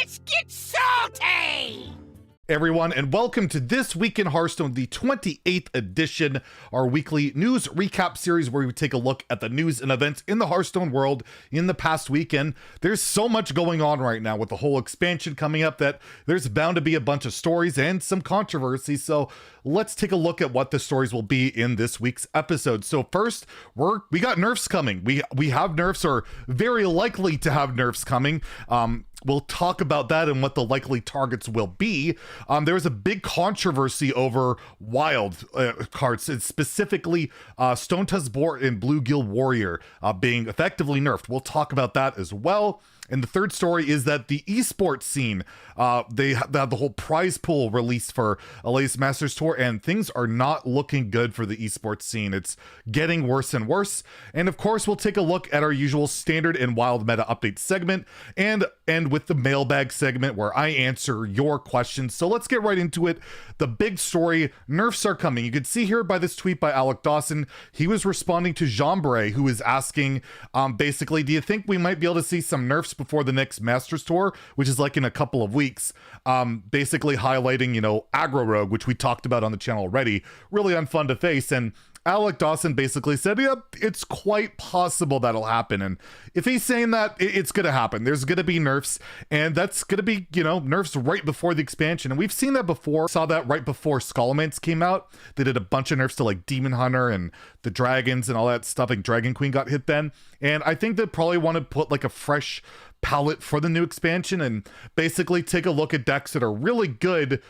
Let's get salty! Everyone, and welcome to This Week in Hearthstone, the 28th edition, our weekly news recap series where we take a look at the news and events in the Hearthstone world in the past weekend. There's so much going on right now with the whole expansion coming up that there's bound to be a bunch of stories and some controversy, so let's take a look at what the stories will be in this week's episode. So first, we got nerfs coming. We have nerfs, or very likely to have nerfs coming. We'll talk about that and what the likely targets will be. There was a big controversy over wild cards, specifically Stonetusk, Boar, and Bluegill Warrior being effectively nerfed. We'll talk about that as well. And the third story is that the esports scene, they have the whole prize pool released for latest Masters Tour, and things are not looking good for the esports scene. It's getting worse and worse. And of course, we'll take a look at our usual standard and wild meta update segment, and end with the mailbag segment where I answer your questions. So let's get right into it. The big story, nerfs are coming. You can see here by this tweet by Alec Dawson, he was responding to Jambray, who is asking, basically, do you think we might be able to see some nerfs before the next Masters Tour, which is like in a couple of weeks, basically highlighting, aggro rogue, which we talked about on the channel already, really unfun to face. And Alec Dawson basically said, yep, it's quite possible that'll happen. And if he's saying that, it's going to happen. There's going to be nerfs, and that's going to be, nerfs right before the expansion. And we've seen that before. Saw that right before Skullman's came out. They did a bunch of nerfs to like Demon Hunter and the dragons and all that stuff. Like Dragon Queen got hit then. And I think they probably want to put like a fresh palette for the new expansion and basically take a look at decks that are really good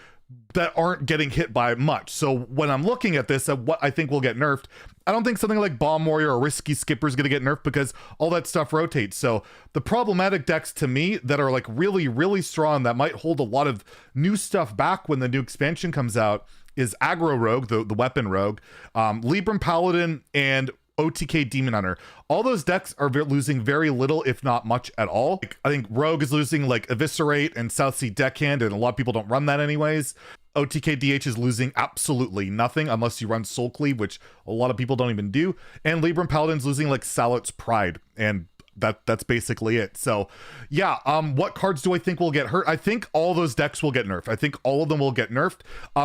that aren't getting hit by much. So when I'm looking at this, at what I think will get nerfed, I don't think something like Bomb Warrior or Risky Skipper is going to get nerfed because all that stuff rotates. So the problematic decks to me that are like really, really strong, that might hold a lot of new stuff back when the new expansion comes out, is Aggro Rogue, the weapon rogue, Libram Paladin, and OTK Demon Hunter. All those decks are losing very little, if not much at all. I think Rogue is losing like Eviscerate and Southsea Deckhand, and a lot of people don't run that anyways. OTK DH is losing absolutely nothing unless you run Soul Cleave, which a lot of people don't even do. And Libram Paladin's losing like Salot's Pride, and that's basically it. So yeah, what cards do I think will get hurt? I think all those decks will get nerfed. I think all of them will get nerfed.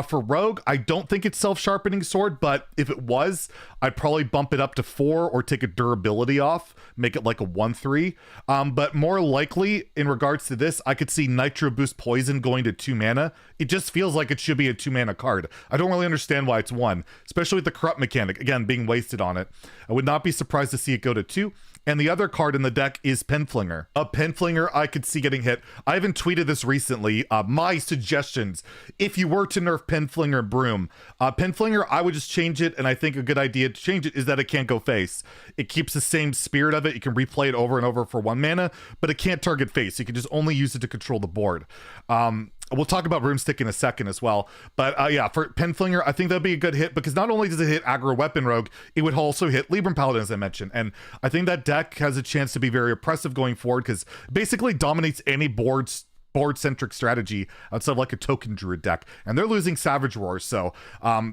For Rogue, I don't think it's Self-Sharpening Sword, but if it was, I'd probably bump it up to 4 or take a durability off, make it like a 1/3. But more likely, in regards to this, I could see Nitro Boost Poison going to 2 mana. It just feels like it should be a 2 mana card. I don't really understand why it's 1, especially with the corrupt mechanic, again, being wasted on it. I would not be surprised to see it go to 2. And the other card in the deck is Penflinger. A Penflinger I could see getting hit. I haven't tweeted this recently. My suggestions, if you were to nerf Penflinger Broom, Penflinger, I would just change it, and I think a good idea to change it is that it can't go face. It keeps the same spirit of it. You can replay it over and over for 1 mana, but it can't target face. You can just only use it to control the board. We'll talk about Broomstick in a second as well. But yeah, for Penflinger, I think that'd be a good hit because not only does it hit Aggro Weapon Rogue, it would also hit Libram Paladin, as I mentioned. And I think that deck has a chance to be very oppressive going forward because basically dominates any board-centric strategy outside of like a token druid deck. And they're losing Savage Roar. So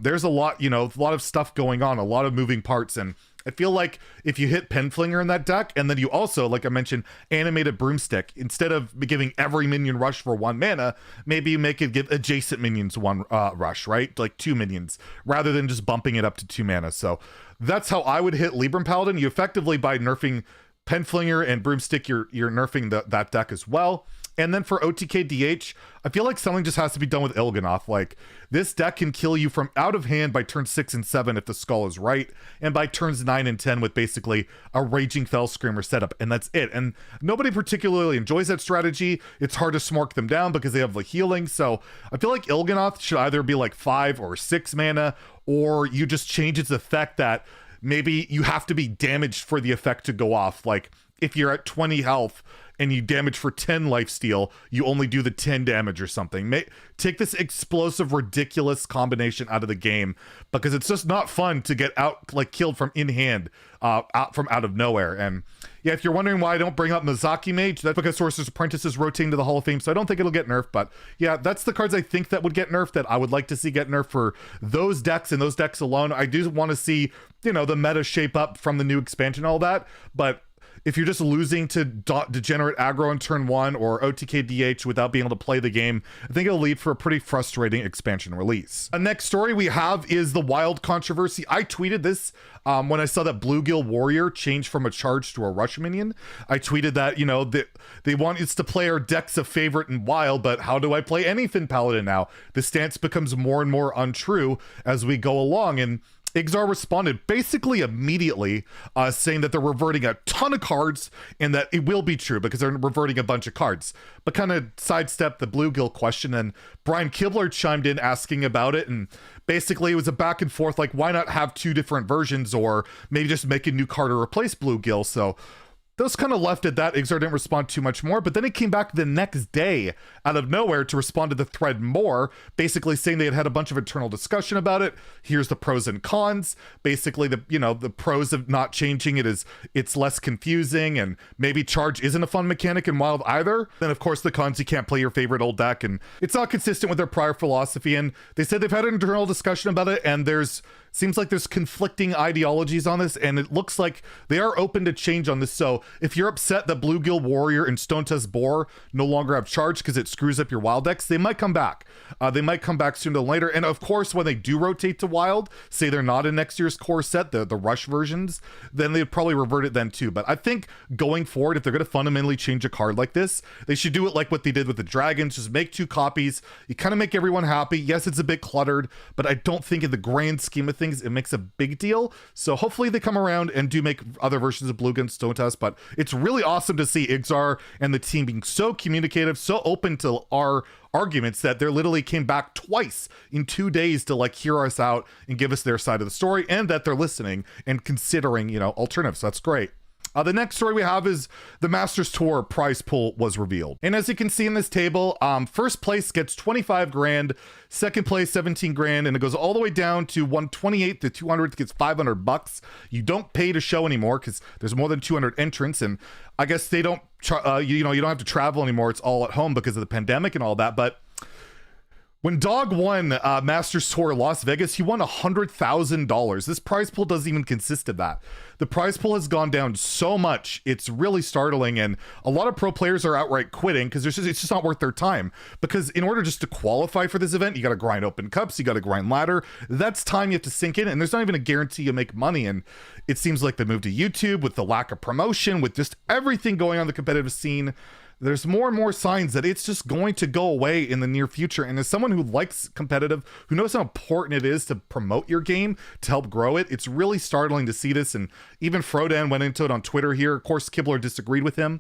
there's a lot, a lot of stuff going on, a lot of moving parts. And I feel like if you hit Penflinger in that deck, and then you also, like I mentioned, animated Broomstick, instead of giving every minion rush for 1 mana, maybe you make it give adjacent minions 1 rush, right? Like 2 minions, rather than just bumping it up to 2 mana. So that's how I would hit Libram Paladin. You effectively, by nerfing Penflinger and Broomstick, you're nerfing that deck as well. And then for OTK DH, I feel like something just has to be done with Il'gynoth. Like, this deck can kill you from out of hand by turns 6 and 7 if the skull is right, and by turns 9 and 10 with basically a Raging Fell Screamer setup, and that's it. And nobody particularly enjoys that strategy. It's hard to smork them down because they have the healing, so I feel like Il'gynoth should either be like 5 or 6 mana, or you just change its effect that maybe you have to be damaged for the effect to go off. Like, if you're at 20 health and you damage for 10 lifesteal, you only do the 10 damage or something. Take this explosive, ridiculous combination out of the game, because it's just not fun to get killed from in hand, out of nowhere. And yeah, if you're wondering why I don't bring up Mizaki Mage, that's because Sorcerer's Apprentice is rotating to the Hall of Fame, so I don't think it'll get nerfed. But yeah, that's the cards I think that would get nerfed, that I would like to see get nerfed for those decks and those decks alone. I do want to see, the meta shape up from the new expansion and all that, but if you're just losing to degenerate aggro on turn 1 or OTK DH without being able to play the game, I think it'll lead for a pretty frustrating expansion release. The next story we have is the Wild controversy. I tweeted this when I saw that Bluegill Warrior changed from a charge to a rush minion. I tweeted that, you know, they want us to play our decks of favorite in Wild, but how do I play anything Paladin now? The stance becomes more and more untrue as we go along, and Ixar responded basically immediately, saying that they're reverting a ton of cards and that it will be true because they're reverting a bunch of cards, but kind of sidestepped the Bluegill question. And Brian Kibler chimed in asking about it, and basically it was a back and forth, like, why not have 2 different versions, or maybe just make a new card to replace Bluegill? So those kind of left at that. Ixar didn't respond too much more, but then he came back the next day out of nowhere to respond to the thread more, basically saying they had had a bunch of internal discussion about it. Here's the pros and cons. Basically, the pros of not changing it is it's less confusing, and maybe charge isn't a fun mechanic in Wild either. Then of course the cons, you can't play your favorite old deck, and it's not consistent with their prior philosophy. And they said they've had an internal discussion about it, and seems like there's conflicting ideologies on this, and it looks like they are open to change on this. So if you're upset that Bluegill Warrior and Stonetusk Boar no longer have charge because it screws up your Wild decks, they might come back. They might come back sooner than later. And of course, when they do rotate to Wild, say they're not in next year's core set, the rush versions, then they'd probably revert it then too. But I think going forward, if they're going to fundamentally change a card like this, they should do it like what they did with the Dragons. Just make 2 copies. You kind of make everyone happy. Yes, it's a bit cluttered, but I don't think in the grand scheme of things it makes a big deal. So hopefully they come around and do make other versions of Bluegill and Stonetusk. But it's really awesome to see Ixar and the team being so communicative, so open to our arguments, that they literally came back twice in 2 days to like hear us out and give us their side of the story, and that they're listening and considering, you know, alternatives. So that's great. The next story we have is the Masters Tour prize pool was revealed. And as you can see in this table, first place gets 25 grand, second place 17 grand, and it goes all the way down to 128 to 200 gets 500 bucks. You don't pay to show anymore because there's more than 200 entrants, and I guess they don't, you don't have to travel anymore. It's all at home because of the pandemic and all that. But when Dog won Masters Tour Las Vegas, he won $100,000. This prize pool doesn't even consist of that. The prize pool has gone down so much, it's really startling, and a lot of pro players are outright quitting because it's just not worth their time. Because in order just to qualify for this event, you got to grind open cups, you got to grind ladder. That's time you have to sink in, and there's not even a guarantee you make money. And it seems like the move to YouTube, with the lack of promotion, with just everything going on in the competitive scene, there's more and more signs that it's just going to go away in the near future. And as someone who likes competitive, who knows how important it is to promote your game, to help grow it, it's really startling to see this. And even Frodan went into it on Twitter here. Of course, Kibler disagreed with him.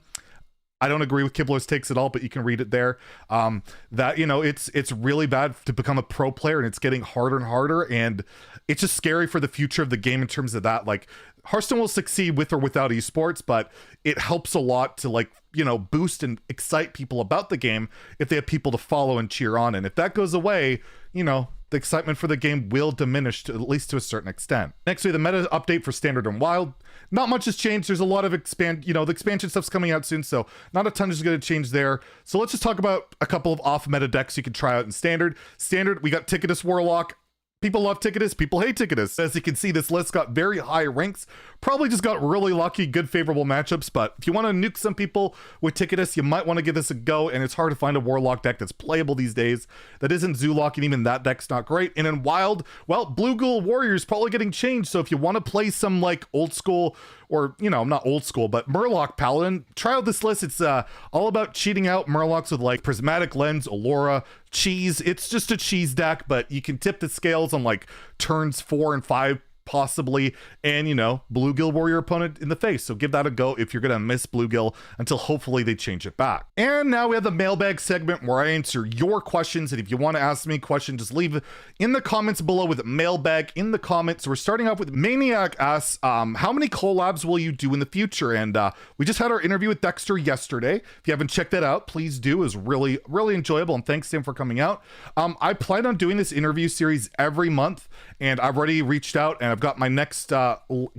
I don't agree with Kibler's takes at all, but you can read it there. That, you know, it's really bad to become a pro player, and it's getting harder and harder. And it's just scary for the future of the game in terms of that. Like, Hearthstone will succeed with or without esports, but it helps a lot to, like, you know, boost and excite people about the game if they have people to follow and cheer on. And if that goes away, you know, the excitement for the game will diminish, at least to a certain extent. Next, we have the meta update for Standard and Wild. Not much has changed. There's a lot of the expansion stuff's coming out soon, so not a ton is going to change there. So let's just talk about a couple of off-meta decks you can try out in Standard. Standard, we got Tickatus Warlock. People love Tickatus, people hate Tickatus. As you can see, this list got very high ranks. Probably just got really lucky, good favorable matchups, but if you want to nuke some people with Tickatus, you might want to give this a go, and it's hard to find a Warlock deck that's playable these days that isn't Zoolock, and even that deck's not great. And in Wild, well, Bluegill Warrior is probably getting changed, so if you want to play some, like, old school, or, you know, not old school, but Murloc Paladin, try out this list. It's all about cheating out Murlocs with, like, Prismatic Lens, Allura, Cheese. It's just a cheese deck, but you can tip the scales on, like, turns 4 and 5 possibly, and, you know, Bluegill Warrior opponent in the face. So give that a go if you're gonna miss Bluegill until hopefully they change it back. And now we have the mailbag segment where I answer your questions, and if you want to ask me a question, just leave in the comments below with mailbag in the comments. So we're starting off with Maniac asks, how many collabs will you do in the future? And we just had our interview with Dexter yesterday. If you haven't checked that out, please do. It was really enjoyable, and thanks to him for coming out. I plan on doing this interview series every month, and I've already reached out and I've I've got my next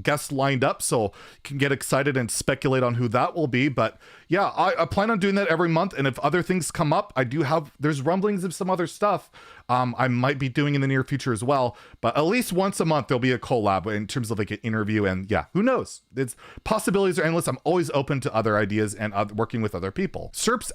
guest lined up, so you can get excited and speculate on who that will be. But yeah, I plan on doing that every month, and if other things come up, there's rumblings of some other stuff I might be doing in the near future as well. But at least once a month there'll be a collab in terms of like an interview, and yeah, who knows? It's possibilities are endless. I'm always open to other ideas and working with other people. Serps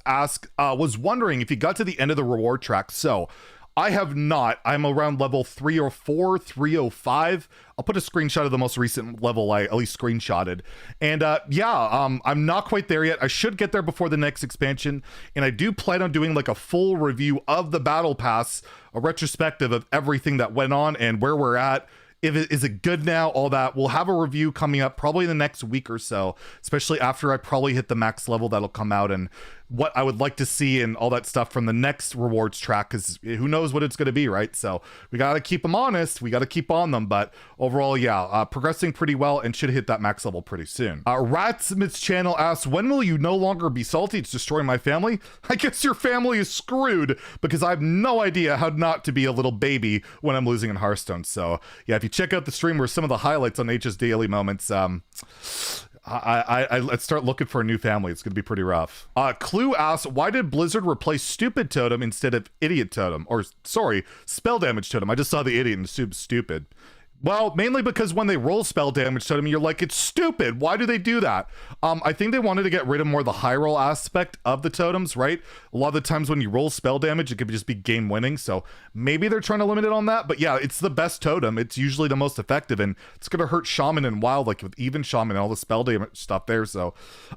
was wondering if you got to the end of the reward track. So I have not. I'm around level 304, 305. I'll put a screenshot of the most recent level I at least screenshotted. And I'm not quite there yet. I should get there before the next expansion. And I do plan on doing like a full review of the battle pass, a retrospective of everything that went on and where we're at. Is it good now? All that. We'll have a review coming up probably in the next week or so, especially after I probably hit the max level that'll come out, and what I would like to see and all that stuff from the next rewards track, because who knows what it's going to be, right? So we got to keep them honest. We got to keep on them. But overall, yeah, progressing pretty well and should hit that max level pretty soon. Ratsmith's channel asks, when will you no longer be salty? It's destroying my family. I guess your family is screwed, because I have no idea how not to be a little baby when I'm losing in Hearthstone. So yeah, if you check out the stream where some of the highlights on H's Daily Moments, I'd start looking for a new family. It's gonna be pretty rough. Clue asks, why did Blizzard replace Stupid Totem instead of Idiot Totem? Or sorry, Spell Damage Totem. I just saw the Idiot and assumed Stupid. Well, mainly because when they roll spell damage totem, you're like, it's stupid. Why do they do that? I think they wanted to get rid of more of the high roll aspect of the totems, right? A lot of the times when you roll spell damage, it could just be game winning. So maybe they're trying to limit it on that. But yeah, it's the best totem. It's usually the most effective, and it's going to hurt Shaman and Wild, like with even Shaman and all the spell damage stuff there. So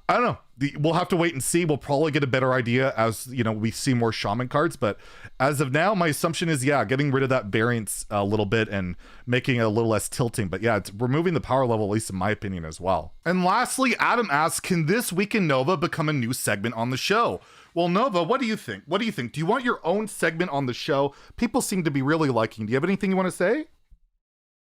I don't know. We'll have to wait and see. We'll probably get a better idea as, you know, we see more Shaman cards. But as of now, my assumption is, yeah, getting rid of that variance a little bit and making it a little less tilting. But yeah, it's removing the power level, at least in my opinion as well. And lastly, Adam asks, can This Week in Nova become a new segment on the show? Well, Nova, what do you think? What do you think? Do you want your own segment on the show? People seem to be really liking. Do you have anything you want to say?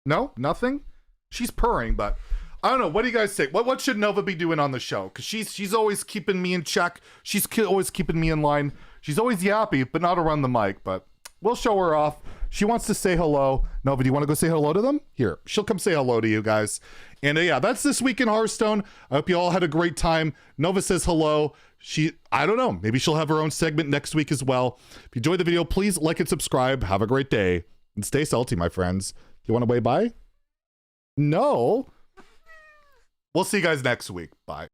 No? Nothing? She's purring, but I don't know. What do you guys think? What should Nova be doing on the show? Because she's always keeping me in check. She's always keeping me in line. She's always yappy, but not around the mic. But we'll show her off. She wants to say hello. Nova, do you want to go say hello to them? Here, she'll come say hello to you guys. And yeah, that's This Week in Hearthstone. I hope you all had a great time. Nova says hello. I don't know. Maybe she'll have her own segment next week as well. If you enjoyed the video, please like and subscribe. Have a great day. And stay salty, my friends. You want to wave bye? No. We'll see you guys next week. Bye.